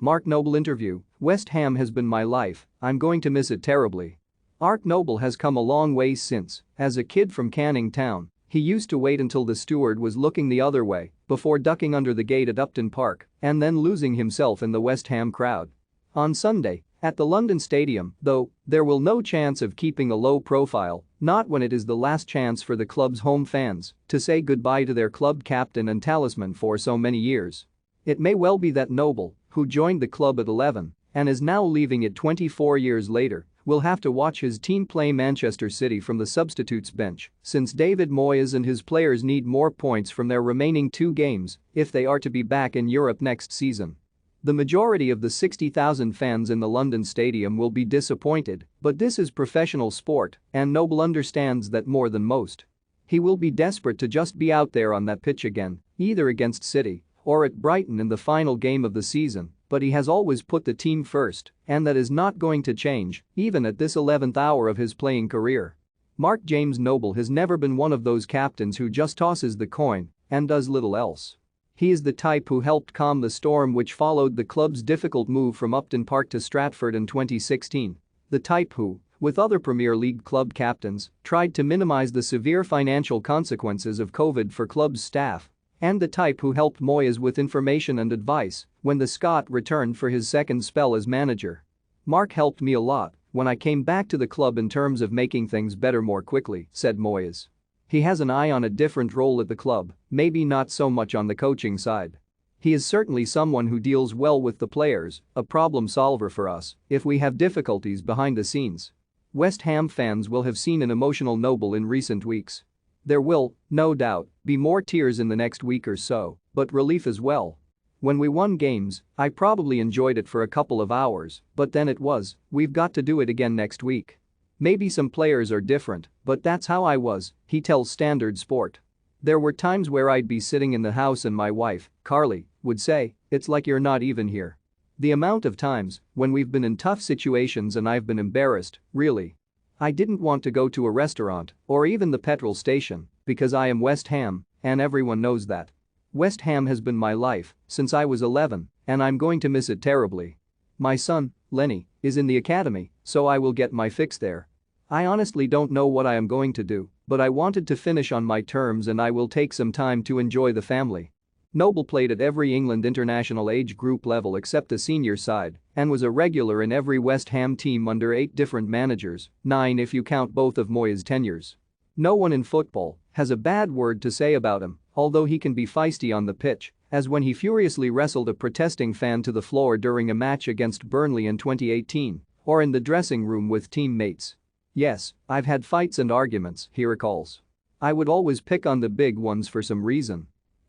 Mark Noble interview, West Ham has been my life, I'm going to miss it terribly. Mark Noble has come a long way since, as a kid from Canning Town, he used to wait until the steward was looking the other way before ducking under the gate at Upton Park and then losing himself in the West Ham crowd. On Sunday, at the London Stadium, though, there will no chance of keeping a low profile, not when it is the last chance for the club's home fans to say goodbye to their club captain and talisman for so many years. It may well be that Noble, who joined the club at 11 and is now leaving it 24 years later, will have to watch his team play Manchester City from the substitutes bench since David Moyes and his players need more points from their remaining 2 games if they are to be back in Europe next season. The majority of the 60,000 fans in the London Stadium will be disappointed, but this is professional sport and Noble understands that more than most. He will be desperate to just be out there on that pitch again, either against City or at Brighton in the final game of the season, but he has always put the team first, and that is not going to change, even at this 11th hour of his playing career. Mark James Noble has never been one of those captains who just tosses the coin and does little else. He is the type who helped calm the storm which followed the club's difficult move from Upton Park to Stratford in 2016. The type who, with other Premier League club captains, tried to minimize the severe financial consequences of COVID for club staff. And the type who helped Moyes with information and advice when the Scot returned for his second spell as manager. Mark helped me a lot when I came back to the club in terms of making things better more quickly, said Moyes. He has an eye on a different role at the club, maybe not so much on the coaching side. He is certainly someone who deals well with the players, a problem solver for us if we have difficulties behind the scenes. West Ham fans will have seen an emotional Noble in recent weeks. There will, no doubt, be more tears in the next week or so, but relief as well. When we won games, I probably enjoyed it for a couple of hours, but then it was, we've got to do it again next week. Maybe some players are different, but that's how I was, he tells Standard Sport. There were times where I'd be sitting in the house and my wife, Carly, would say, "It's like you're not even here." The amount of times when we've been in tough situations and I've been embarrassed, really. I didn't want to go to a restaurant or even the petrol station because I am West Ham and everyone knows that. West Ham has been my life since I was 11 and I'm going to miss it terribly. My son, Lenny, is in the academy, so I will get my fix there. I honestly don't know what I am going to do, but I wanted to finish on my terms and I will take some time to enjoy the family. Noble played at every England international age group level except the senior side and was a regular in every West Ham team under 8 different managers, 9 if you count both of Moyes' tenures. No one in football has a bad word to say about him, although he can be feisty on the pitch, as when he furiously wrestled a protesting fan to the floor during a match against Burnley in 2018, or in the dressing room with teammates. "Yes, I've had fights and arguments," he recalls. "I would always pick on the big ones for some reason.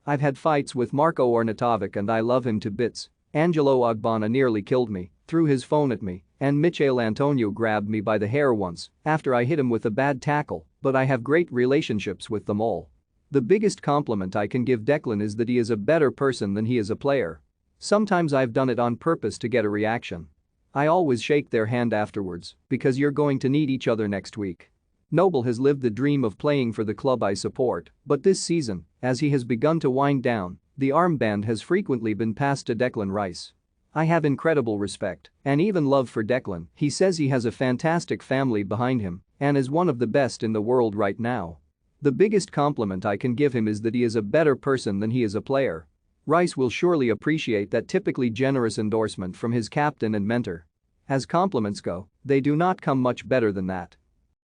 I've had fights with Marko Arnautovic and I love him to bits. Angelo Ogbonna nearly killed me, threw his phone at me, and Michail Antonio grabbed me by the hair once after I hit him with a bad tackle, but I have great relationships with them all. The biggest compliment I can give Declan is that he is a better person than he is a player. Sometimes I've done it on purpose to get a reaction. I always shake their hand afterwards because you're going to need each other next week." Noble has lived the dream of playing for the club I support, but this season, as he has begun to wind down, the armband has frequently been passed to Declan Rice. "I have incredible respect and even love for Declan. He says he has a fantastic family behind him and is one of the best in the world right now. The biggest compliment I can give him is that he is a better person than he is a player." Rice will surely appreciate that typically generous endorsement from his captain and mentor. As compliments go, they do not come much better than that.